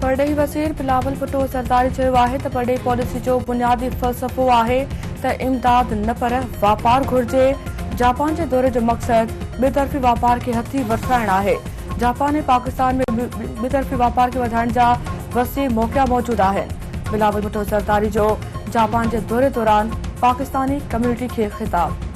परडेही वज़ीर बिलावल भुट्टो ज़रदारी चयो आहे त परडेही पॉलिसी जो बुनियादी फ़लसफ़ो आहे त इमदाद न पर वापार घुर्जे। जापान जे दौरे जो मक़सद ॿितरफ़ी वापार खे हथी वठाइणु आहे। जापान ऐं पाकिस्तान में ॿितरफ़ी वापार खे वधाइण जा वसी मौक़ा मौजूद आहिनि। बिलावल भुट्टो ज़रदारी जो जापान जे दौरे दौरान पाकिस्तानी कम्यूनिटी खे ख़िताब।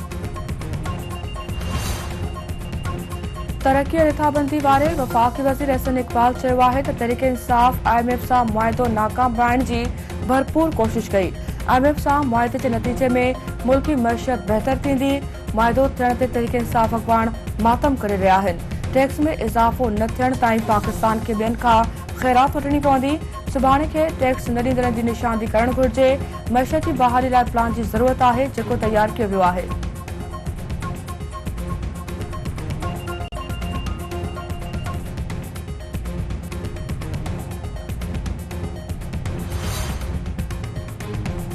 तरक्की ऐं रिथाबंदी वारे वफ़ाक़ी वज़ीर एहसन इक़बाल चयो आहे त तहरीक इंसाफ़ IMF सां मुआहिदो नाकाम बणाइण जी भरपूर कोशिश कई। IMF सां मुआहिदे जे नतीजे में मुल्की मईशत बहितर थींदी। मुआहिदो थियण ते तहरीक इंसाफ़ अॻवान मातम करे रहिया आहिनि। टैक्स में इज़ाफ़ो न थियण ताईं पाकिस्तान खे ॿियनि खां ख़ैरात वठणी पवंदी। सुभाणे खे टैक्स न ॾींदड़नि जी निशानदी करणु घुर्जे। मईशत जी बहाली लाइ प्लान जी ज़रूरत आहे जेको तयारु कयो वियो आहे।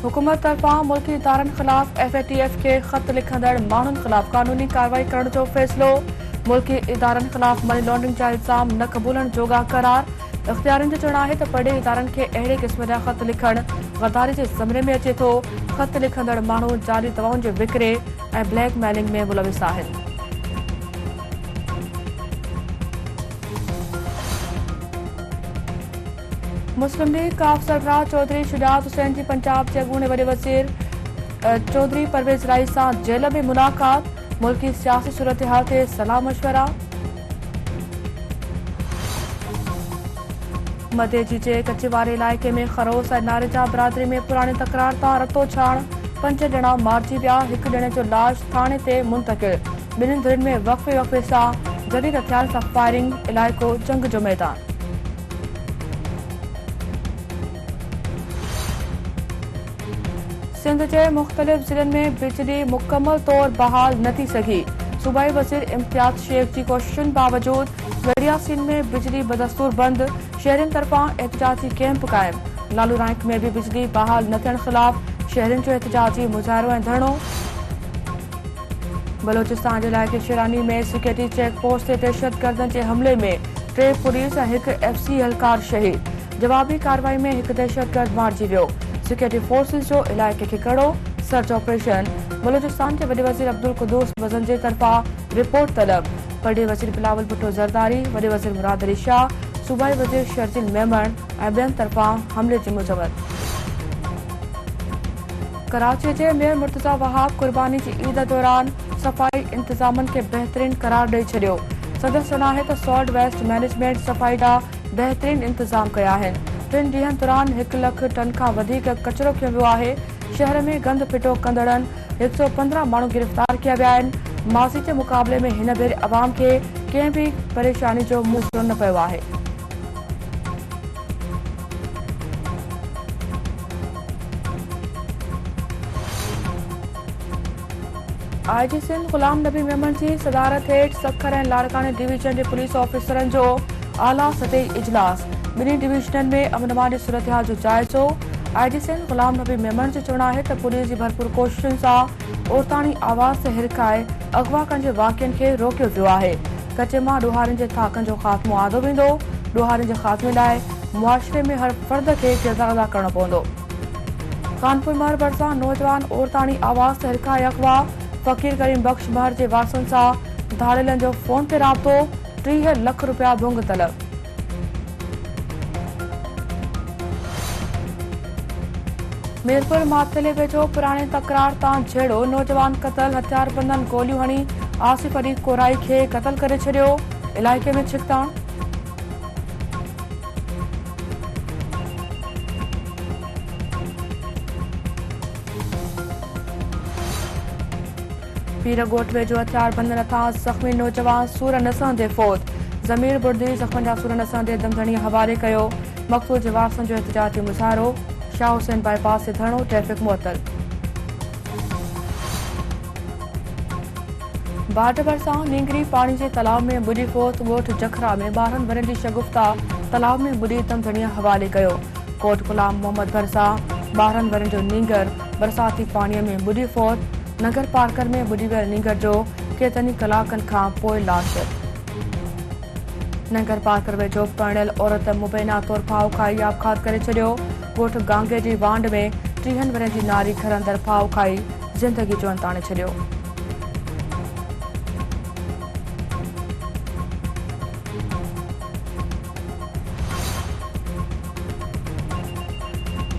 हुकूमत तरफ़ां मुल्की इदारनि ख़िलाफ़ FATF खे ख़त लिखंदड़ माण्हुनि ख़िलाफ़ क़ानूनी कार्रवाई करण जो फ़ैसिलो। मुल्की इदारनि ख़िलाफ़ मनी लॉन्ड्रिंग जा इल्ज़ाम न क़बूलण जोॻा करार। इख़्तियारनि जो चवणु आहे त परडेही इदारनि खे अहिड़े क़िस्म जा ख़त लिखणु गद्दारी जे ज़मरे में अचे थो। ख़त लिखंदड़ माण्हू जाली दवाउनि जे विकिरे ऐं ब्लैकमेलिंग में मुलविस आहिनि। मुस्लिम लीग काफ सरबराह चौधरी शुजात हुसैन जी पंजाब जे अॻूणे वॾे वज़ीर चौधरी परवेज़ राई सां जेल में मुलाक़ात। मुल्की सियासी सूरतहाल ते सलाह मशवरा। मध्य जे कचेवारे इलाइक़े में खरोस ऐं नारेजा बिरादरी में पुराणी तकरार तां रतो छाण। 5 ॼणा मारिजी विया। हिकु ॼणे जो लाश थाणे ते मुंतक़िल। ॿिन्हिनि धुरियुनि में वक़्फ़े सां जदीद हथियारनि सां फायरिंग। इलाइक़ो जंग जो मैदान। सिंध जे मुख़्तलिफ़ ज़िलनि में बिजली मुकमल तौर बहाल न थी सघी। सूबाई वज़ीर इम्तियाज़ शेख जी कोशिशुनि बावजूद वेरियासीन में बिजली बदस्तूर बंद। शहरियुनि तरफ़ां एहतिजाजी कैंप क़ाइम। लालू रैंक में भी बिजली बहाल न थियण ख़िलाफ़ शहरियुनि जो एहतिजाजी मुज़ाहिरो ऐं धरणो। बलोचिस्तान जे इलाइक़े शिरानी में सिक्योरिटी चेक पोस्ट ते दहशतगर्दनि जे हमले में 3 पुलिस ऐं 1 FC एहलकार शहीद। जवाबी कार्रवाई में 1 दहशतगर्द मारिजी वियो। सिक्योरिटी फोर्सिस जो इलाइक़े खे कड़ो सर्च ऑपरेशन। बलोचिस्तान के वॾे वज़ीर अब्दुल कुदूस वज़न जे तरफ़ां रिपोर्ट तलब। परडेही वज़ीर बिलावल भुट्टो ज़रदारी, वॾे वज़ीर मुराद अली शाह, सूबाई वज़ीर शर्जिल मेमन ऐं ॿियनि तरफ़ां हमले जी मुज़म्मत। कराची जे मेयर मुर्तज़ा वहाब कुर्बानी जी ईद दौरान सफ़ाई इंतज़ामनि खे बहितरीन करार ॾेई छॾियो। संदसि चवणु आहे त सॉल्ट वेस्ट मैनेजमेंट सफ़ाई ॾांहुं बहितरीन इंतज़ाम कया आहिनि। 3 ॾींहनि दौरान 1 लख टन खां वधीक कचरो खयो वियो आहे। शहर में गंद फिटो कंदड़नि 115 माण्हू गिरफ़्तार किया विया आहिनि। माज़ी जे मुक़ाबले में हिन भेरे अवाम खे कंहिं बि परेशानी जो मुंहुं न पियो आहे। IG सिंध गुलाम नबी मेमन जी सदारत हेठि सखर ऐं लाड़काने डिवीजन जे पुलिस ऑफिसरनि जो आला सतही इजलास। 2 डिवीजननि में अमन-अमान जी सूरतहाल जो जाइज़ो। IG सिंध गुलाम नबी मेमन जो चवणु आहे त पुलिस जी भरपूर कोशिशुनि सां औरतानी आवाज़ ते हिरकाए अगवा करण जे वाक़िअनि खे रोकियो वियो आहे। कचे मां ॾोहारियुनि जे थाकनि जो ख़ात्मो आंदो वेंदो। ॾोहारियुनि जे ख़ात्मे लाइ मुआशिरे में हर फ़र्द खे किरदारु अदा करणो पवंदो। कानपुर महर भरिसां नौजवान औरतानी आवाज़ ते हिरकाए अगवा। फ़कीर करीम बख़्श महर जे वारसनि सां धाड़ेलनि जो फ़ोन ते राब्तो। 30 लख रुपया भुंग तलब। मीरपुर माथेले वेझो पुराणे तकरार तां झेड़ो नौजवान क़तल। हथियारबंदनि गोलियूं हणी आसिफ अली कोराई खे क़तल करे छॾियो। इलाइक़े में छिकताण। पीरगोट वेझो हथियारबंदनि हथां ज़ख़्मी नौजवान सूर न सहंदे फ़ौत। ज़मीर बुर्दी ज़ख़्मनि जा सूर न सहंदे दमदणीअ हवाले कयो। मक़तूल जे वारसनि जो एहतिजाजी मुज़ाहिरो। शाह हुसैन बाईपास से धरणो, ट्रैफिक मुअतल। बाढ़ भरिसां नींगरी पाणी जे तलाउ में बुॾी फ़ौत। ॻोठ जखरा में 12 वरनि जी शगुफ़्ता तलाउ में बुॾी दमदणीअ हवाले कयो। कोट गुलाम मोहम्मद भरिसां 12 वरनि जो नींगर बरसाती पाणीअ में बुॾी फ़ौत। नगर पार्कर में बुॾी वियल नींगर जो केतिरनि कलाकनि खां पोइ लाश। नंगर पार्कर वेझो परिणियल औरत मुबैना तौर फाउ खाई आपघात करे छॾियो। ॻोठ गांगे जी वांड में 30 वरनि जी नारी घर अंदर फाउ खाई ज़िंदगी जो अंत आणे छॾियो।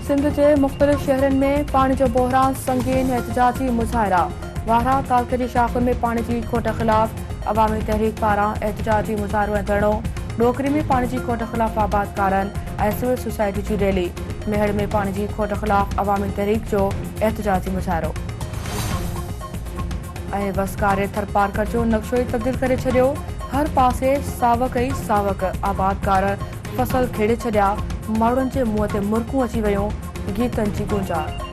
सिंध के मुख़्तलिफ़ शहरनि में पानी जो बहरान संगीन एहतजाजी मुज़ाहिरा। वारा तालके जी शाख़ुनि में पानी की खोट ख़िलाफ़ अवामी तहरीक पारां एहतजाजी मुज़ाहिरो ऐं धरणो। डोकरी में पानी की खोट ख़िलाफ़ आबादकारनि ऐं सिविल सोसाइटी की रैली। मेहड़ में पानी की खोट ख़िलाफ़ अवामी तहरीक जो एहतजाजी मुज़ाहिरो। ऐं वसकारे थरपारकर जो नक्शो ई तब्दील करे छॾियो। हर पासे सावक ई सावक। आबादकार फसल खेड़े छॾिया। माण्हुनि जे मुंहं ते मुरकूं अची वियूं। गीतनि जी गुंजार।